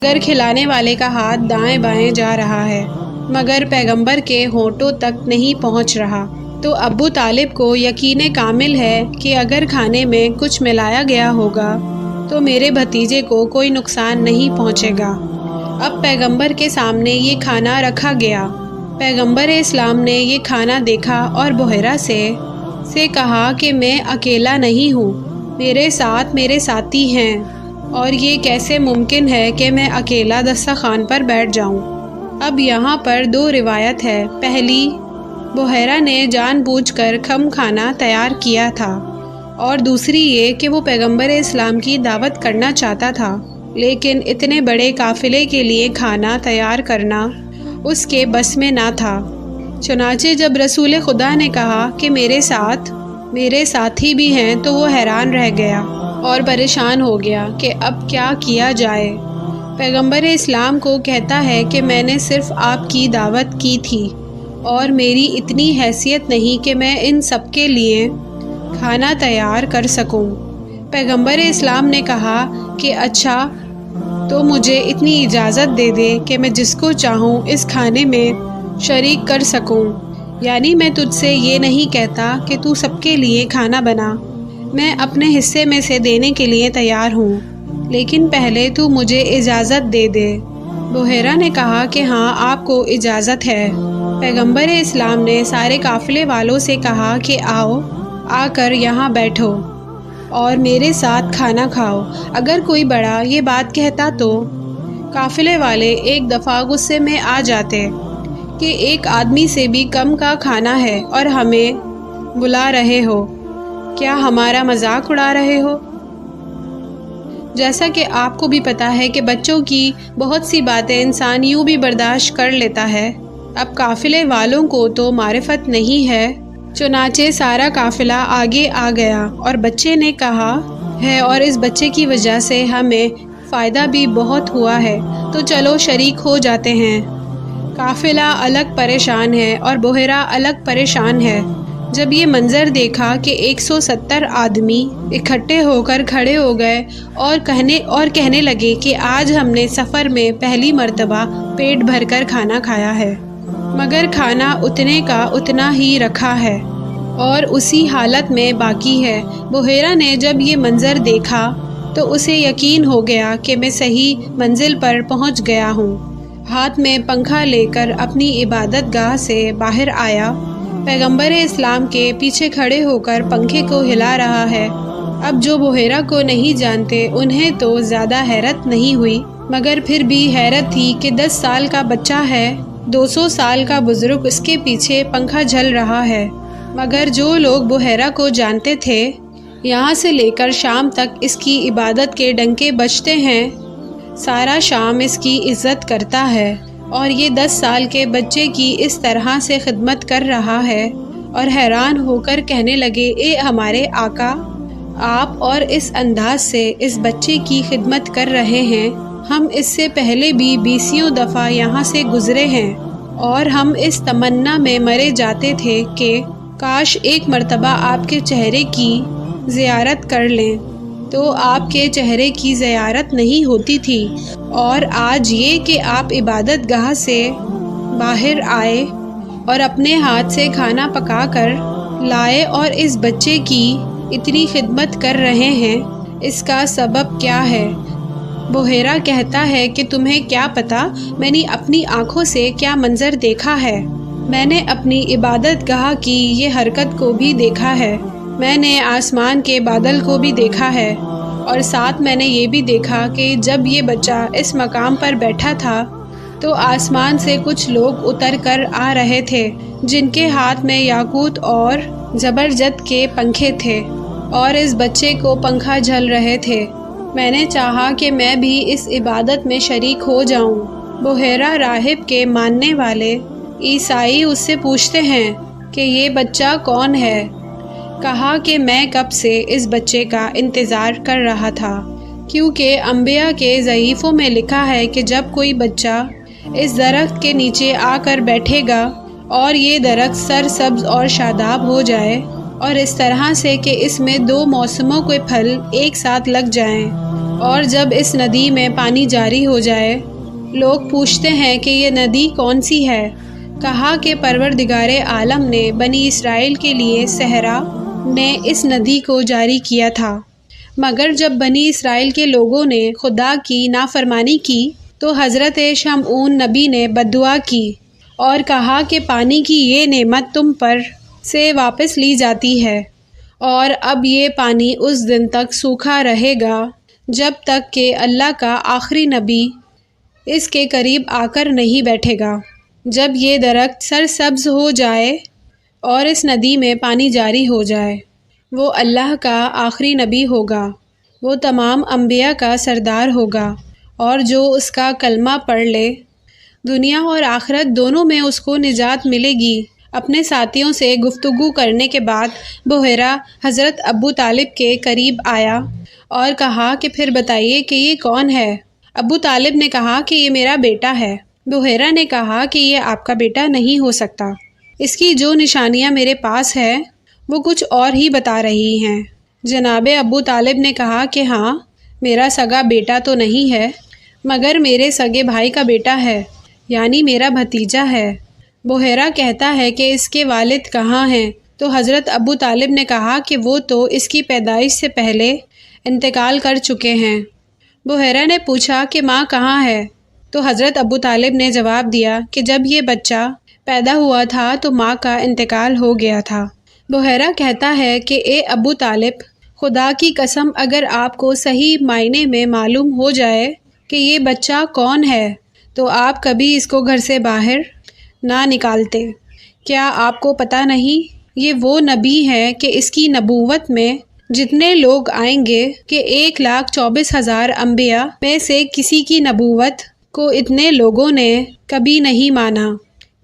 مگر کھلانے والے کا ہاتھ دائیں بائیں جا رہا ہے، مگر پیغمبر کے ہونٹوں تک نہیں پہنچ رہا۔ تو ابو طالب کو یقین کامل ہے کہ اگر کھانے میں کچھ ملایا گیا ہوگا تو میرے بھتیجے کو کوئی نقصان نہیں پہنچے گا۔ اب پیغمبر کے سامنے یہ کھانا رکھا گیا۔ پیغمبر اسلام نے یہ کھانا دیکھا اور بحیرہ سے کہا کہ میں اکیلا نہیں ہوں، میرے ساتھ میرے ساتھی ہیں، اور یہ کیسے ممکن ہے کہ میں اکیلا دسترخوان پر بیٹھ جاؤں۔ اب یہاں پر دو روایت ہے۔ پہلی، بحیرہ نے جان بوجھ کر کم کھانا تیار کیا تھا، اور دوسری یہ کہ وہ پیغمبر اسلام کی دعوت کرنا چاہتا تھا، لیکن اتنے بڑے قافلے کے لیے کھانا تیار کرنا اس کے بس میں نہ تھا۔ چنانچہ جب رسول خدا نے کہا کہ میرے ساتھی بھی ہیں تو وہ حیران رہ گیا اور پریشان ہو گیا کہ اب کیا کیا جائے۔ پیغمبر اسلام کو کہتا ہے کہ میں نے صرف آپ کی دعوت کی تھی اور میری اتنی حیثیت نہیں کہ میں ان سب کے لیے کھانا تیار کر سکوں۔ پیغمبر اسلام نے کہا کہ اچھا، تو مجھے اتنی اجازت دے دے کہ میں جس کو چاہوں اس کھانے میں شریک کر سکوں، یعنی میں تجھ سے یہ نہیں کہتا کہ تو سب کے لیے کھانا بنا، میں اپنے حصے میں سے دینے کے لیے تیار ہوں، لیکن پہلے تو مجھے اجازت دے دے۔ بحیرہ نے کہا کہ ہاں، آپ کو اجازت ہے۔ پیغمبر اسلام نے سارے قافلے والوں سے کہا کہ آ کر یہاں بیٹھو اور میرے ساتھ کھانا کھاؤ۔ اگر کوئی بڑا یہ بات کہتا تو قافلے والے ایک دفعہ غصے میں آ جاتے کہ ایک آدمی سے بھی کم کا کھانا ہے اور ہمیں بلا رہے ہو، کیا ہمارا مذاق اڑا رہے ہو؟ جیسا کہ آپ کو بھی پتہ ہے کہ بچوں کی بہت سی باتیں انسان یوں بھی برداشت کر لیتا ہے۔ اب قافلے والوں کو تو معرفت نہیں ہے، چنانچہ سارا قافلہ آگے آ گیا اور بچے نے کہا ہے اور اس بچے کی وجہ سے ہمیں فائدہ بھی بہت ہوا ہے، تو چلو شریک ہو جاتے ہیں۔ قافلہ الگ پریشان ہے اور بحیرہ الگ پریشان ہے۔ جب یہ منظر دیکھا کہ 170 آدمی اکٹھے ہو کر کھڑے ہو گئے اور کہنے لگے کہ آج ہم نے سفر میں پہلی مرتبہ پیٹ بھر کر کھانا کھایا ہے، مگر کھانا اتنے کا اتنا ہی رکھا ہے اور اسی حالت میں باقی ہے۔ بحیرہ نے جب یہ منظر دیکھا تو اسے یقین ہو گیا کہ میں صحیح منزل پر پہنچ گیا ہوں۔ ہاتھ میں پنکھا لے کر اپنی عبادت گاہ سے باہر آیا، پیغمبر اسلام کے پیچھے کھڑے ہو کر پنکھے کو ہلا رہا ہے۔ اب جو بحیرہ کو نہیں جانتے انہیں تو زیادہ حیرت نہیں ہوئی، مگر پھر بھی حیرت تھی کہ 10 سال کا بچہ ہے، 200 سال کا بزرگ اس کے پیچھے پنکھا جھل رہا ہے۔ مگر جو لوگ بحیرہ کو جانتے تھے، یہاں سے لے کر شام تک اس کی عبادت کے ڈنکے بجتے ہیں، سارا شام اس کی عزت کرتا ہے، اور یہ 10 سال کے بچے کی اس طرح سے خدمت کر رہا ہے، اور حیران ہو کر کہنے لگے، اے ہمارے آقا، آپ اور اس انداز سے اس بچے کی خدمت کر رہے ہیں، ہم اس سے پہلے بھی 20 دفعہ یہاں سے گزرے ہیں، اور ہم اس تمنا میں مرے جاتے تھے کہ کاش ایک مرتبہ آپ کے چہرے کی زیارت کر لیں، تو آپ کے چہرے کی زیارت نہیں ہوتی تھی، اور آج یہ کہ آپ عبادت گاہ سے باہر آئے اور اپنے ہاتھ سے کھانا پکا کر لائے اور اس بچے کی اتنی خدمت کر رہے ہیں، اس کا سبب کیا ہے؟ بحیرہ کہتا ہے کہ تمہیں کیا پتہ میں نے اپنی آنکھوں سے کیا منظر دیکھا ہے؟ میں نے اپنی عبادت گاہ کی یہ حرکت کو بھی دیکھا ہے، میں نے آسمان کے بادل کو بھی دیکھا ہے، اور ساتھ میں نے یہ بھی دیکھا کہ جب یہ بچہ اس مقام پر بیٹھا تھا تو آسمان سے کچھ لوگ اتر کر آ رہے تھے جن کے ہاتھ میں یاقوت اور زبرجد کے پنکھے تھے، اور اس بچے کو پنکھا جھل رہے تھے۔ میں نے چاہا کہ میں بھی اس عبادت میں شریک ہو جاؤں۔ بحیرہ راہب کے ماننے والے عیسائی اس سے پوچھتے ہیں کہ یہ بچہ کون ہے؟ کہا کہ میں کب سے اس بچے کا انتظار کر رہا تھا، کیونکہ انبیاء کے ضعیفوں میں لکھا ہے کہ جب کوئی بچہ اس درخت کے نیچے آ کر بیٹھے گا اور یہ درخت سرسبز اور شاداب ہو جائے، اور اس طرح سے کہ اس میں 2 موسموں کے پھل ایک ساتھ لگ جائیں، اور جب اس ندی میں پانی جاری ہو جائے، لوگ پوچھتے ہیں کہ یہ ندی کون سی ہے؟ کہا کہ پروردگار عالم نے بنی اسرائیل کے لیے صحرا نے اس ندی کو جاری کیا تھا، مگر جب بنی اسرائیل کے لوگوں نے خدا کی نافرمانی کی تو حضرت شمعون نبی نے بددعا کی اور کہا کہ پانی کی یہ نعمت تم پر سے واپس لی جاتی ہے، اور اب یہ پانی اس دن تک سوکھا رہے گا جب تک کہ اللہ کا آخری نبی اس کے قریب آ کر نہیں بیٹھے گا۔ جب یہ درخت سرسبز ہو جائے اور اس ندی میں پانی جاری ہو جائے، وہ اللہ کا آخری نبی ہوگا، وہ تمام انبیاء کا سردار ہوگا، اور جو اس کا کلمہ پڑھ لے دنیا اور آخرت دونوں میں اس کو نجات ملے گی۔ اپنے ساتھیوں سے گفتگو کرنے کے بعد بحیرہ حضرت ابو طالب کے قریب آیا اور کہا کہ پھر بتائیے کہ یہ کون ہے؟ ابو طالب نے کہا کہ یہ میرا بیٹا ہے۔ بحیرہ نے کہا کہ یہ آپ کا بیٹا نہیں ہو سکتا، اس کی جو نشانیاں میرے پاس ہے وہ کچھ اور ہی بتا رہی ہیں۔ جناب ابو طالب نے کہا کہ ہاں، میرا سگا بیٹا تو نہیں ہے، مگر میرے سگے بھائی کا بیٹا ہے، یعنی میرا بھتیجا ہے۔ بحیرہ کہتا ہے کہ اس کے والد کہاں ہیں؟ تو حضرت ابو طالب نے کہا کہ وہ تو اس کی پیدائش سے پہلے انتقال کر چکے ہیں۔ بحیرہ نے پوچھا کہ ماں کہاں ہے؟ تو حضرت ابو طالب نے جواب دیا کہ جب یہ بچہ پیدا ہوا تھا تو ماں کا انتقال ہو گیا تھا۔ بحیرہ کہتا ہے کہ اے ابو طالب، خدا کی قسم اگر آپ کو صحیح معنی میں معلوم ہو جائے کہ یہ بچہ کون ہے تو آپ کبھی اس کو گھر سے باہر نہ نکالتے۔ کیا آپ کو پتہ نہیں یہ وہ نبی ہے کہ اس کی نبوت میں جتنے لوگ آئیں گے کہ 1,24,000 انبیاء میں سے کسی کی نبوت کو اتنے لوگوں نے کبھی نہیں مانا۔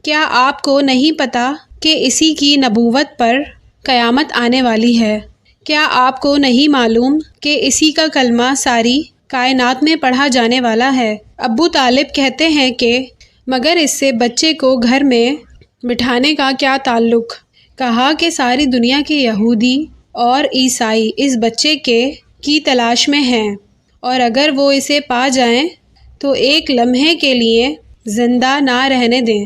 کیا آپ کو نہیں پتہ کہ اسی کی نبوت پر قیامت آنے والی ہے؟ کیا آپ کو نہیں معلوم کہ اسی کا کلمہ ساری کائنات میں پڑھا جانے والا ہے؟ ابو طالب کہتے ہیں کہ مگر اس سے بچے کو گھر میں بٹھانے کا کیا تعلق؟ کہا کہ ساری دنیا کے یہودی اور عیسائی اس بچے کی تلاش میں ہیں، اور اگر وہ اسے پا جائیں تو ایک لمحے کے لیے زندہ نہ رہنے دیں۔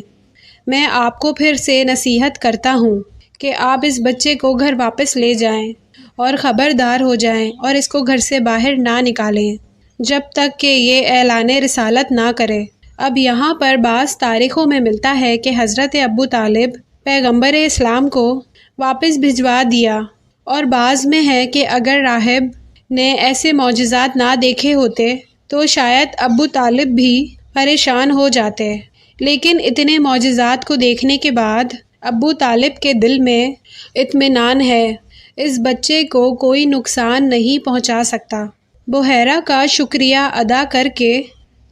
میں آپ کو پھر سے نصیحت کرتا ہوں کہ آپ اس بچے کو گھر واپس لے جائیں اور خبردار ہو جائیں اور اس کو گھر سے باہر نہ نکالیں جب تک کہ یہ اعلان رسالت نہ کرے۔ اب یہاں پر بعض تاریخوں میں ملتا ہے کہ حضرت ابو طالب پیغمبر اسلام کو واپس بھجوا دیا، اور بعض میں ہے کہ اگر راہب نے ایسے معجزات نہ دیکھے ہوتے تو شاید ابو طالب بھی پریشان ہو جاتے، لیکن اتنے معجزات کو دیکھنے کے بعد ابو طالب کے دل میں اطمینان ہے، اس بچے کو کوئی نقصان نہیں پہنچا سکتا۔ بحیرہ کا شکریہ ادا کر کے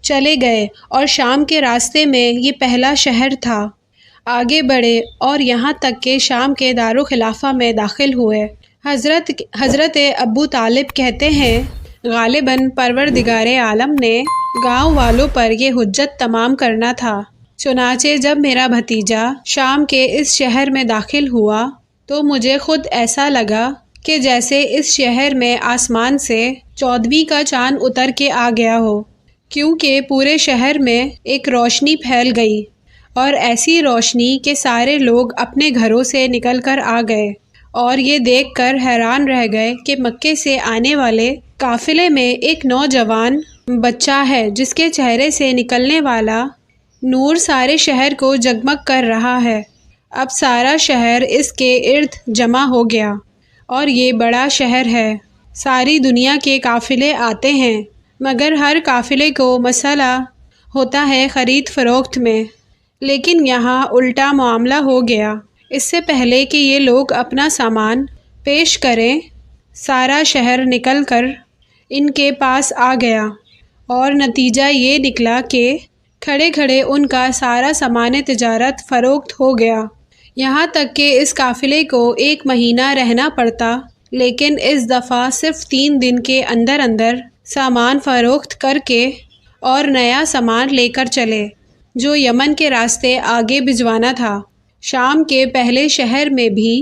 چلے گئے اور شام کے راستے میں یہ پہلا شہر تھا۔ آگے بڑھے اور یہاں تک کہ شام کے دارالخلافہ میں داخل ہوئے۔ حضرت ابو طالب کہتے ہیں غالباً پروردگار عالم نے گاؤں والوں پر یہ حجت تمام کرنا تھا۔ چنانچہ جب میرا بھتیجا شام کے اس شہر میں داخل ہوا تو مجھے خود ایسا لگا کہ جیسے اس شہر میں آسمان سے 14ویں کا چاند اتر کے آ گیا ہو، کیونکہ پورے شہر میں ایک روشنی پھیل گئی، اور ایسی روشنی کہ سارے لوگ اپنے گھروں سے نکل کر آ گئے اور یہ دیکھ کر حیران رہ گئے کہ مکے سے آنے والے قافلے میں ایک نوجوان بچہ ہے جس کے چہرے سے نکلنے والا نور سارے شہر کو جگمگ کر رہا ہے۔ اب سارا شہر اس کے ارد جمع ہو گیا، اور یہ بڑا شہر ہے، ساری دنیا کے قافلے آتے ہیں، مگر ہر قافلے کو مسئلہ ہوتا ہے خرید فروخت میں، لیکن یہاں الٹا معاملہ ہو گیا۔ اس سے پہلے کہ یہ لوگ اپنا سامان پیش کریں، سارا شہر نکل کر ان کے پاس آ گیا، اور نتیجہ یہ نکلا کہ کھڑے کھڑے ان کا سارا سامان تجارت فروخت ہو گیا، یہاں تک کہ اس قافلے کو 1 مہینہ رہنا پڑتا، لیکن اس دفعہ صرف 3 دن کے اندر اندر سامان فروخت کر کے اور نیا سامان لے کر چلے جو یمن کے راستے آگے بھجوانا تھا۔ شام کے پہلے شہر میں بھی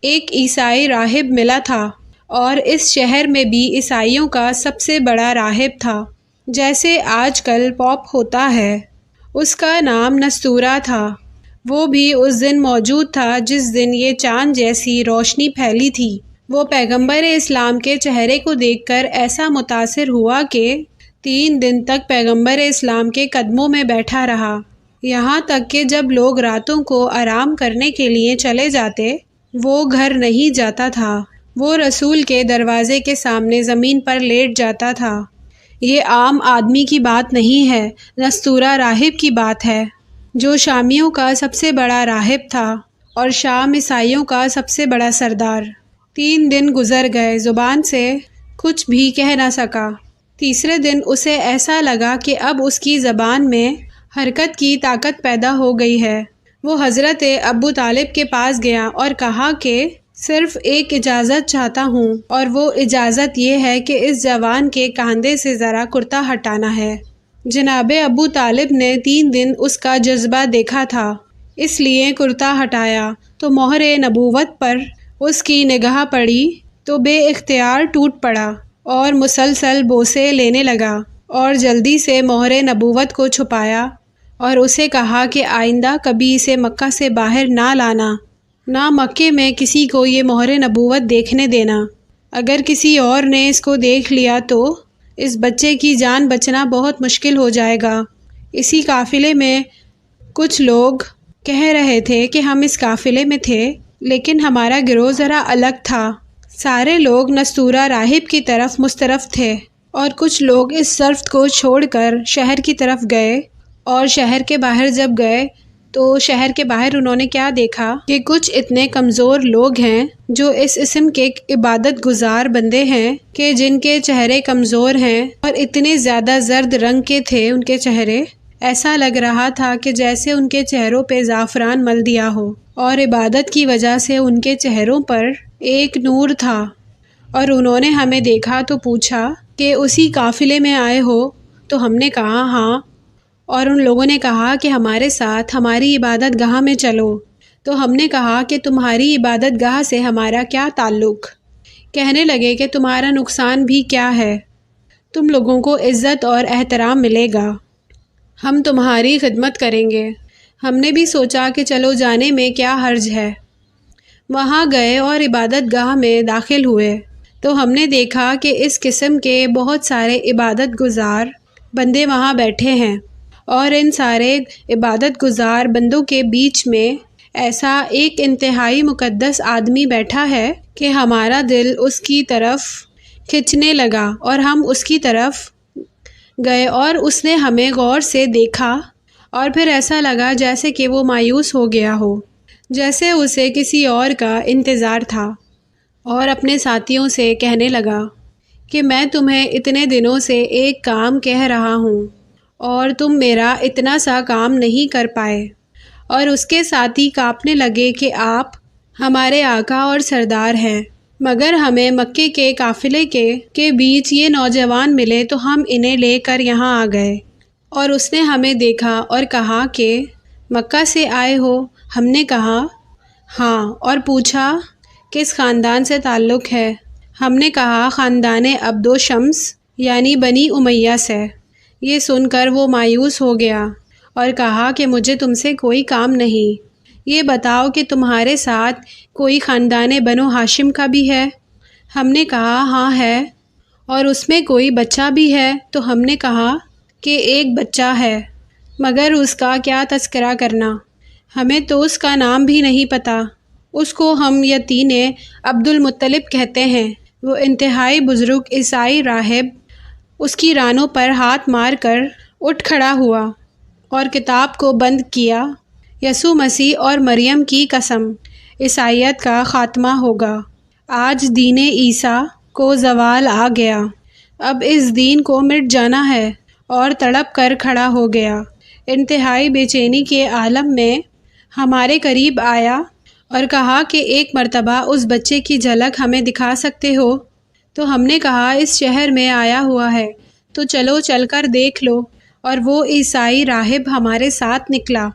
ایک عیسائی راہب ملا تھا اور اس شہر میں بھی عیسائیوں کا سب سے بڑا راہب تھا، جیسے آج کل پوپ ہوتا ہے۔ اس کا نام نستورا تھا۔ وہ بھی اس دن موجود تھا جس دن یہ چاند جیسی روشنی پھیلی تھی۔ وہ پیغمبر اسلام کے چہرے کو دیکھ کر ایسا متاثر ہوا کہ 3 دن تک پیغمبر اسلام کے قدموں میں بیٹھا رہا، یہاں تک کہ جب لوگ راتوں کو آرام کرنے کے لیے چلے جاتے، وہ گھر نہیں جاتا تھا، وہ رسول کے دروازے کے سامنے زمین پر لیٹ جاتا تھا۔ یہ عام آدمی کی بات نہیں ہے، نستورا راہب کی بات ہے، جو شامیوں کا سب سے بڑا راہب تھا اور شام عیسائیوں کا سب سے بڑا سردار۔ 3 دن گزر گئے، زبان سے کچھ بھی کہہ نہ سکا۔ تیسرے دن اسے ایسا لگا کہ اب اس کی زبان میں حرکت کی طاقت پیدا ہو گئی ہے۔ وہ حضرت ابو طالب کے پاس گیا اور کہا کہ صرف ایک اجازت چاہتا ہوں، اور وہ اجازت یہ ہے کہ اس جوان کے کاندھے سے ذرا کرتا ہٹانا ہے۔ جناب ابو طالب نے 3 دن اس کا جذبہ دیکھا تھا، اس لیے کرتا ہٹایا تو مہر نبوت پر اس کی نگاہ پڑی تو بے اختیار ٹوٹ پڑا اور مسلسل بوسے لینے لگا، اور جلدی سے مہر نبوت کو چھپایا اور اسے کہا کہ آئندہ کبھی اسے مکہ سے باہر نہ لانا، نہ مکے میں کسی کو یہ مہر نبوت دیکھنے دینا۔ اگر کسی اور نے اس کو دیکھ لیا تو اس بچے کی جان بچنا بہت مشکل ہو جائے گا۔ اسی قافلے میں کچھ لوگ کہہ رہے تھے کہ ہم اس قافلے میں تھے، لیکن ہمارا گروہ ذرا الگ تھا۔ سارے لوگ نستورا راہب کی طرف مسترف تھے، اور کچھ لوگ اس صرف کو چھوڑ کر شہر کی طرف گئے، اور شہر کے باہر جب گئے تو شہر کے باہر انہوں نے کیا دیکھا کہ کچھ اتنے کمزور لوگ ہیں جو اس اسم کے عبادت گزار بندے ہیں کہ جن کے چہرے کمزور ہیں اور اتنے زیادہ زرد رنگ کے تھے ان کے چہرے، ایسا لگ رہا تھا کہ جیسے ان کے چہروں پہ زعفران مل دیا ہو، اور عبادت کی وجہ سے ان کے چہروں پر ایک نور تھا۔ اور انہوں نے ہمیں دیکھا تو پوچھا کہ اسی قافلے میں آئے ہو؟ تو ہم نے کہا ہاں، اور ان لوگوں نے کہا کہ ہمارے ساتھ ہماری عبادت گاہ میں چلو۔ تو ہم نے کہا کہ تمہاری عبادت گاہ سے ہمارا کیا تعلق؟ کہنے لگے کہ تمہارا نقصان بھی کیا ہے، تم لوگوں کو عزت اور احترام ملے گا، ہم تمہاری خدمت کریں گے۔ ہم نے بھی سوچا کہ چلو جانے میں کیا حرج ہے۔ وہاں گئے اور عبادت گاہ میں داخل ہوئے تو ہم نے دیکھا کہ اس قسم کے بہت سارے عبادت گزار بندے وہاں بیٹھے ہیں، اور ان سارے عبادت گزار بندوں کے بیچ میں ایسا ایک انتہائی مقدس آدمی بیٹھا ہے کہ ہمارا دل اس کی طرف کھنچنے لگا، اور ہم اس کی طرف گئے اور اس نے ہمیں غور سے دیکھا، اور پھر ایسا لگا جیسے کہ وہ مایوس ہو گیا ہو، جیسے اسے کسی اور کا انتظار تھا، اور اپنے ساتھیوں سے کہنے لگا کہ میں تمہیں اتنے دنوں سے ایک کام کہہ رہا ہوں اور تم میرا اتنا سا کام نہیں کر پائے۔ اور اس کے ساتھی کانپنے لگے کہ آپ ہمارے آقا اور سردار ہیں، مگر ہمیں مکے کے قافلے کے بیچ یہ نوجوان ملے تو ہم انہیں لے کر یہاں آ گئے۔ اور اس نے ہمیں دیکھا اور کہا کہ مکہ سے آئے ہو؟ ہم نے کہا ہاں، اور پوچھا کس خاندان سے تعلق ہے؟ ہم نے کہا خاندان عبد و شمس یعنی بنی امیہ سے۔ یہ سن کر وہ مایوس ہو گیا اور کہا کہ مجھے تم سے کوئی کام نہیں، یہ بتاؤ کہ تمہارے ساتھ کوئی خاندان بنو ہاشم کا بھی ہے؟ ہم نے کہا ہاں ہے۔ اور اس میں کوئی بچہ بھی ہے؟ تو ہم نے کہا کہ ایک بچہ ہے، مگر اس کا کیا تذکرہ کرنا، ہمیں تو اس کا نام بھی نہیں پتہ۔ اس کو ہم یتیم عبد المطلب کہتے ہیں۔ وہ انتہائی بزرگ عیسائی راہب اس کی رانوں پر ہاتھ مار کر اٹھ کھڑا ہوا اور کتاب کو بند کیا۔ یسوع مسیح اور مریم کی قسم، عیسائیت کا خاتمہ ہوگا۔ آج دین عیسیٰ کو زوال آ گیا، اب اس دین کو مٹ جانا ہے، اور تڑپ کر کھڑا ہو گیا۔ انتہائی بے چینی کے عالم میں ہمارے قریب آیا اور کہا کہ ایک مرتبہ اس بچے کی جھلک ہمیں دکھا سکتے ہو؟ تو ہم نے کہا اس شہر میں آیا ہوا ہے تو چلو چل کر دیکھ لو۔ اور وہ عیسائی راہب ہمارے ساتھ نکلا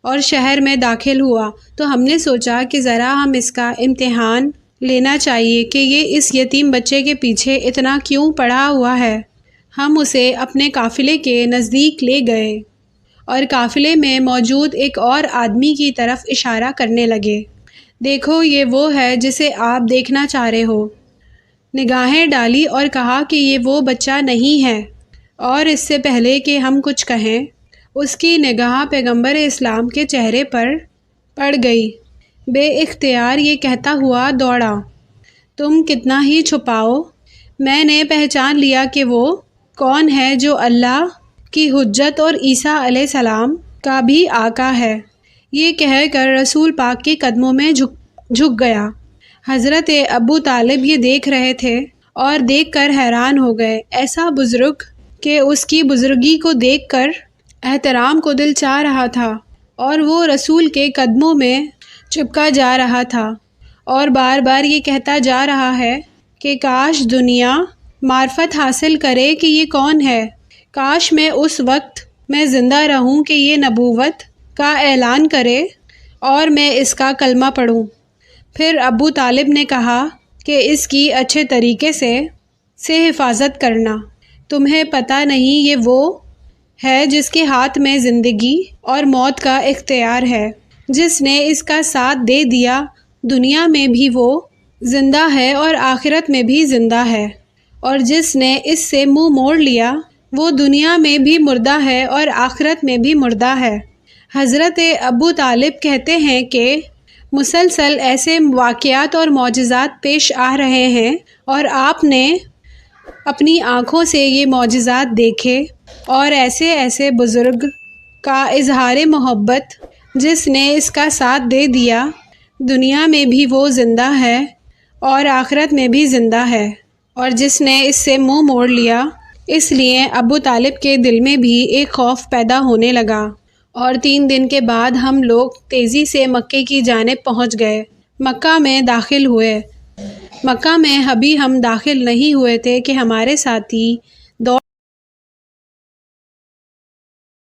اور شہر میں داخل ہوا، تو ہم نے سوچا کہ ذرا ہم اس کا امتحان لینا چاہیے کہ یہ اس یتیم بچے کے پیچھے اتنا کیوں پڑا ہوا ہے۔ ہم اسے اپنے قافلے کے نزدیک لے گئے اور قافلے میں موجود ایک اور آدمی کی طرف اشارہ کرنے لگے۔ دیکھو یہ وہ ہے جسے آپ دیکھنا چاہ رہے ہو۔ نگاہیں ڈالی اور کہا کہ یہ وہ بچہ نہیں ہے، اور اس سے پہلے کہ ہم کچھ کہیں اس کی نگاہ پیغمبر اسلام کے چہرے پر پڑ گئی۔ بے اختیار یہ کہتا ہوا دوڑا، تم کتنا ہی چھپاؤ، میں نے پہچان لیا کہ وہ کون ہے جو اللہ کی حجت اور عیسیٰ علیہ السلام کا بھی آقا ہے۔ یہ کہہ کر رسول پاک کے قدموں میں جھک گیا۔ حضرت ابو طالب یہ دیکھ رہے تھے اور دیکھ کر حیران ہو گئے۔ ایسا بزرگ کہ اس کی بزرگی کو دیکھ کر احترام کو دل چاہ رہا تھا، اور وہ رسول کے قدموں میں چپکا جا رہا تھا اور بار بار یہ کہتا جا رہا ہے کہ کاش دنیا معرفت حاصل کرے کہ یہ کون ہے، کاش میں اس وقت میں زندہ رہوں کہ یہ نبوت کا اعلان کرے اور میں اس کا کلمہ پڑھوں۔ پھر ابو طالب نے کہا کہ اس کی اچھے طریقے سے حفاظت کرنا، تمہیں پتہ نہیں یہ وہ ہے جس کے ہاتھ میں زندگی اور موت کا اختیار ہے، جس نے اس کا ساتھ دے دیا دنیا میں بھی وہ زندہ ہے اور آخرت میں بھی زندہ ہے، اور جس نے اس سے منہ موڑ لیا وہ دنیا میں بھی مردہ ہے اور آخرت میں بھی مردہ ہے۔ حضرت ابو طالب کہتے ہیں کہ مسلسل ایسے واقعات اور معجزات پیش آ رہے ہیں، اور آپ نے اپنی آنکھوں سے یہ معجزات دیکھے، اور ایسے بزرگ کا اظہار محبت جس نے اس کا ساتھ دے دیا، دنیا میں بھی وہ زندہ ہے اور آخرت میں بھی زندہ ہے، اور جس نے اس سے منہ موڑ لیا۔ اس لیے ابو طالب کے دل میں بھی ایک خوف پیدا ہونے لگا، اور 3 دن کے بعد ہم لوگ تیزی سے مکے کی جانب پہنچ گئے، مکہ میں داخل ہوئے۔ مکہ میں ابھی ہم داخل نہیں ہوئے تھے کہ ہمارے ساتھی